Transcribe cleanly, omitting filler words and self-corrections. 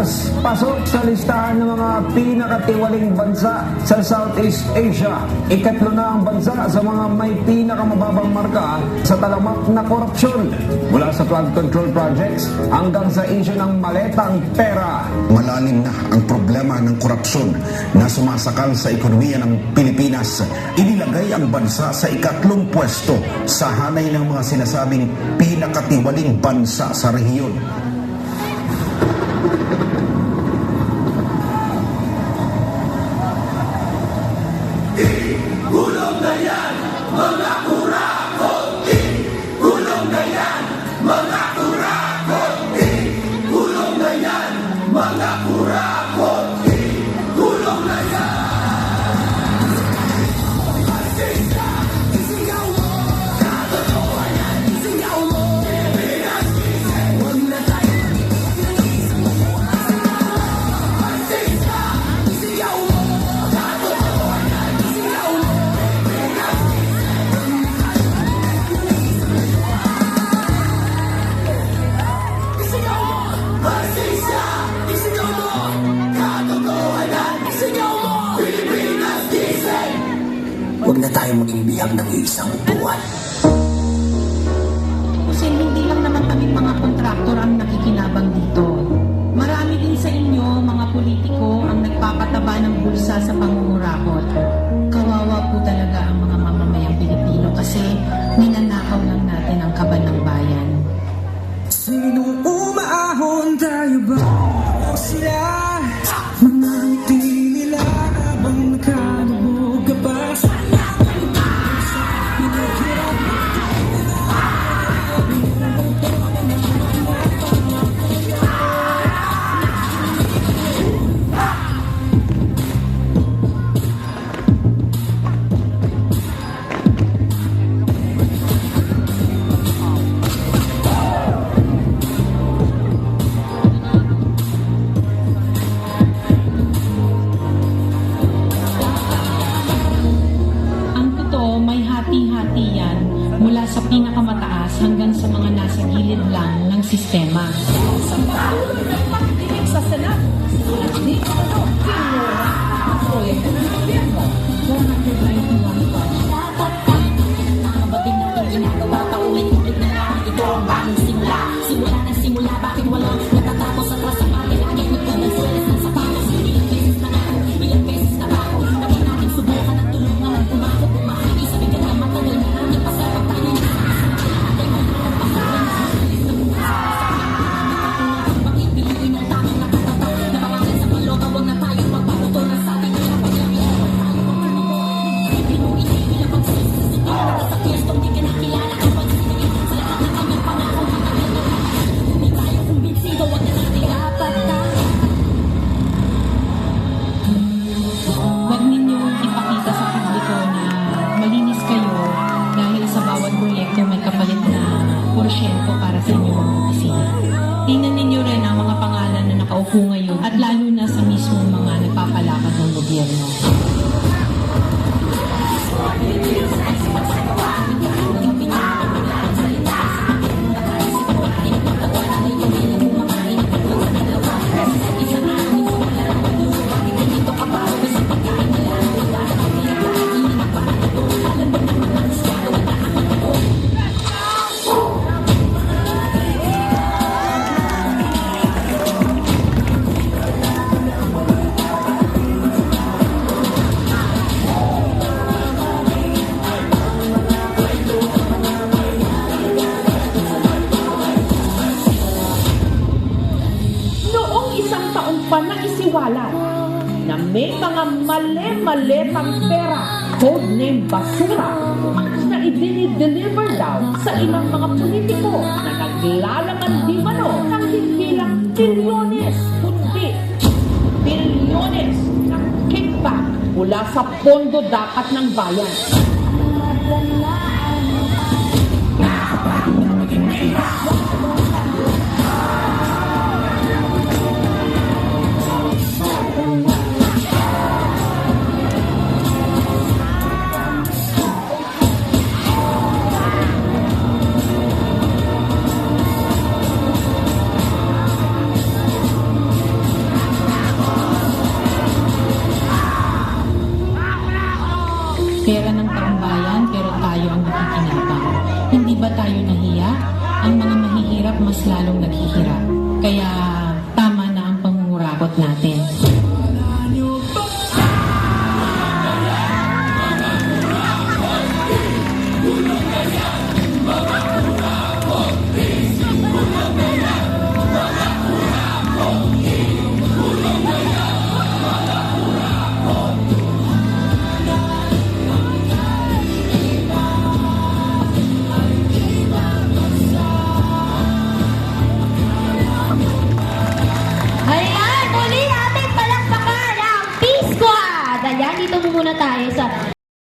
Pilipinas, pasok sa listahan ng mga pinakatiwaling bansa sa Southeast Asia. Ikatlo na ang bansa sa mga may pinakamababang marka sa talamak na korupsyon. Mula sa flood control projects hanggang sa isyu ng maletang pera. Malalim na ang problema ng korupsyon na sumasakal sa ekonomiya ng Pilipinas. Inilagay ang bansa sa ikatlong pwesto sa hanay ng mga sinasabing pinakatiwaling bansa sa rehiyon. Gulong na yan, mga kurakot! Gulong na yan, mga kurakot! Gulong na yan, mga kurakot! Gulong na yan! Asista, isigaw mo! Katotohanan, isigaw mo! Pilipinas, gising! Huwag na tayo mag-iisa mo! Asista, isigaw mo! Katotohanan, isigaw mo! Isigaw mo! Asista, isigaw mo! Katotohanan, isigaw mo! Pilipinas, gising! Huwag na tayo maging bihag ng isang upuan. Kasi hindi lang naman kami mga kontraktor ang nakikinabang dito. Marami din sa inyo, mga politiko, ang nagpapataba ng bulsa sa pangungurakot. Kawawa po talaga ang mga mamamayang Pilipino kasi ninanakaw lang natin ang kaban ng bayan. Sinong umaahon, tayo ba o sila? Mga ngiti nila habang nakalubog ka pa sa Ang totoo, may hati-hati yan mula sa pinakamataas hanggang sa mga nasa gilid lang ng sistema. Sa Senado, ginagawa pa ulit-ulit na lang ito ang bagong simula. Simula ng simula, bakit walang natatapos at rasa pati lagi nagpapasulit ng sapatos. Ilang beses na nga, ilang beses na ba lagi natin subukan at tulungan. Umakot, umahagi, sabi ka na matagal na natin pasarap tayo na bakit piliin ang tamang nakatatak na pamangkin sa paloka, huwag na tayo magpaputo na sa ating Huwag ninyong ipakita sa publiko na malinis kayo dahil sa bawat proyekto may kapalit na porsyento para sa inyong mga opisina. Tingnan ninyo rin ang mga pangalan na nakaupo ngayon at lalo na sa mismong mga nagpapalakad ng gobyerno. Noong isang taon pa na isiwalat na may mga mali-maletang pera, codename basura, na idinideliver daw sa ilang mga politiko na naglalaman di mano ng hindi lang bilyones, kundi bilyones ng kickback mula sa pondo dapat ng bayan. ang mga mahihirap mas lalong naghihirap. Kaya tama na ang pangungurakot natin.